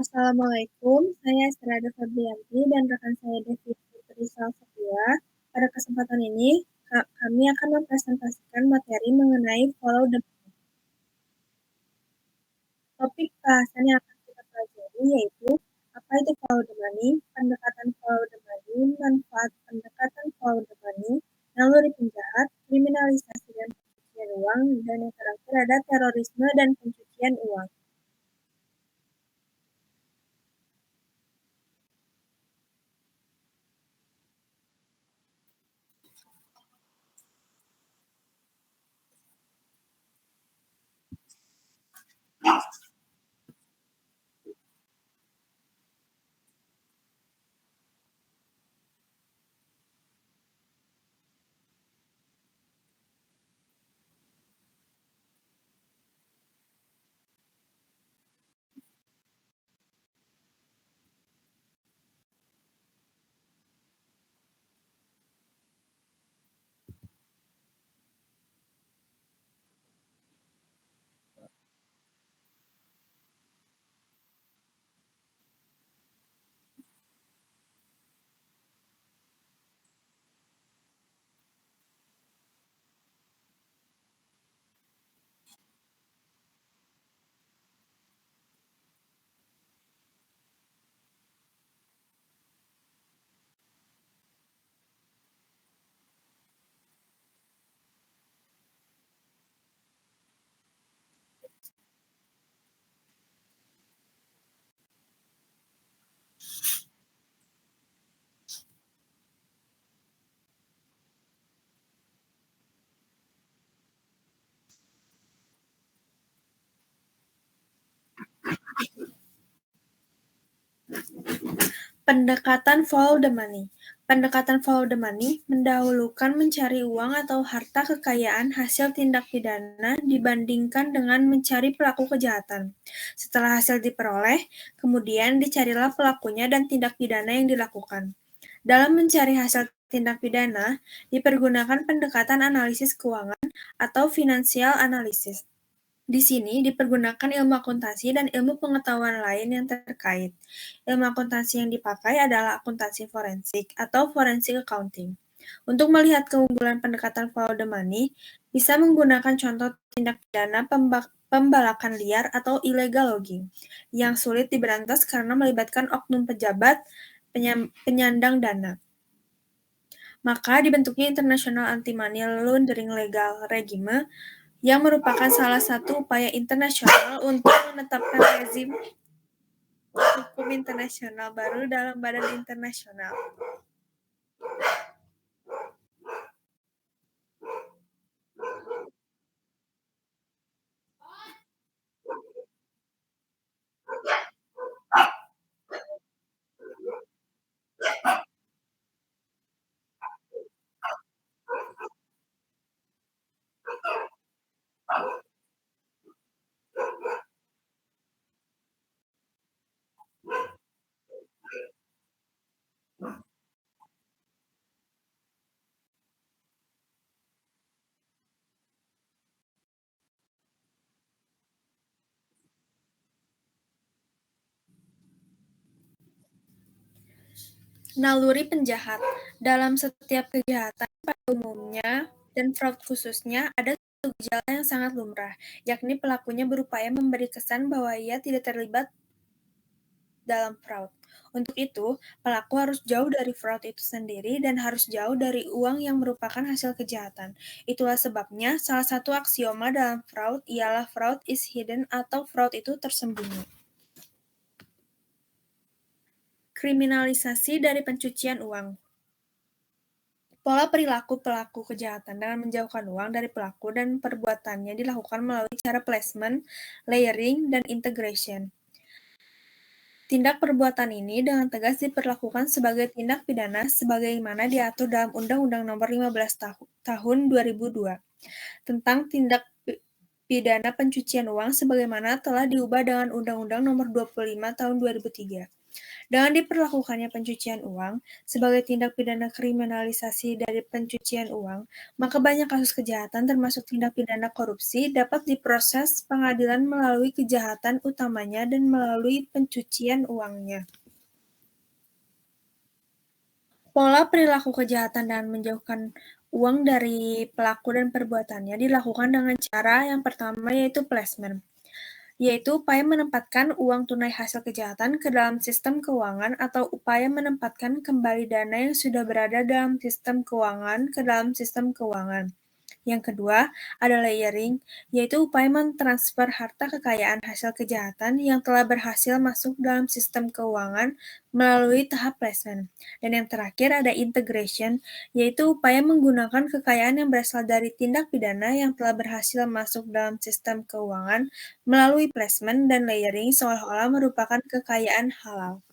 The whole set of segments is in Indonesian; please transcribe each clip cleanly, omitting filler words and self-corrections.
Assalamualaikum, saya Estrada Febrianti dan rekan saya Devi Putri Salsabila. Pada kesempatan ini, kami akan mempresentasikan materi mengenai follow the money. Topik bahasan yang akan kita pelajari yaitu apa itu follow the money, pendekatan follow the money, manfaat pendekatan follow the money, naluri penjahat, kriminalisasi dan pencucian uang, dan yang terakhir ada terorisme dan pencucian uang. Pendekatan follow the money. Pendekatan follow the money mendahulukan mencari uang atau harta kekayaan hasil tindak pidana dibandingkan dengan mencari pelaku kejahatan. Setelah hasil diperoleh, kemudian dicarilah pelakunya dan tindak pidana yang dilakukan. Dalam mencari hasil tindak pidana, dipergunakan pendekatan analisis keuangan atau financial analysis. Di sini dipergunakan ilmu akuntansi dan ilmu pengetahuan lain yang terkait. Ilmu akuntansi yang dipakai adalah akuntansi forensik atau forensic accounting. Untuk melihat keunggulan pendekatan follow the money, bisa menggunakan contoh tindak pidana pembalakan liar atau illegal logging, yang sulit diberantas karena melibatkan oknum pejabat penyandang dana. Maka dibentuknya International Anti-Money Laundering Legal Regime, yang merupakan salah satu upaya internasional untuk menetapkan rezim hukum internasional baru dalam badan internasional. Naluri penjahat. Dalam setiap kejahatan pada umumnya dan fraud khususnya, ada satu gejala yang sangat lumrah, yakni pelakunya berupaya memberi kesan bahwa ia tidak terlibat dalam fraud. Untuk itu, pelaku harus jauh dari fraud itu sendiri dan harus jauh dari uang yang merupakan hasil kejahatan. Itulah sebabnya salah satu aksioma dalam fraud ialah fraud is hidden atau fraud itu tersembunyi. Kriminalisasi dari pencucian uang. Pola perilaku pelaku kejahatan dengan menjauhkan uang dari pelaku dan perbuatannya dilakukan melalui cara placement, layering, dan integration. Tindak perbuatan ini dengan tegas diperlakukan sebagai tindak pidana sebagaimana diatur dalam Undang-Undang Nomor 15 Tahun 2002 tentang tindak pidana pencucian uang sebagaimana telah diubah dengan Undang-Undang Nomor 25 Tahun 2003. Dengan diperlakukannya pencucian uang sebagai tindak pidana kriminalisasi dari pencucian uang, maka banyak kasus kejahatan termasuk tindak pidana korupsi dapat diproses pengadilan melalui kejahatan utamanya dan melalui pencucian uangnya. Pola perilaku kejahatan dan menjauhkan uang dari pelaku dan perbuatannya dilakukan dengan cara yang pertama yaitu placement, yaitu upaya menempatkan uang tunai hasil kejahatan ke dalam sistem keuangan atau upaya menempatkan kembali dana yang sudah berada dalam sistem keuangan ke dalam sistem keuangan. Yang kedua, ada layering, yaitu upaya mentransfer harta kekayaan hasil kejahatan yang telah berhasil masuk dalam sistem keuangan melalui tahap placement. Dan yang terakhir ada integration, yaitu upaya menggunakan kekayaan yang berasal dari tindak pidana yang telah berhasil masuk dalam sistem keuangan melalui placement dan layering seolah-olah merupakan kekayaan halal.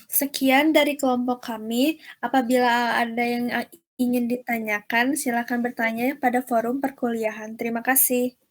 Sekian dari kelompok kami. Apabila ada yang ingin ditanyakan, silakan bertanya pada forum perkuliahan. Terima kasih.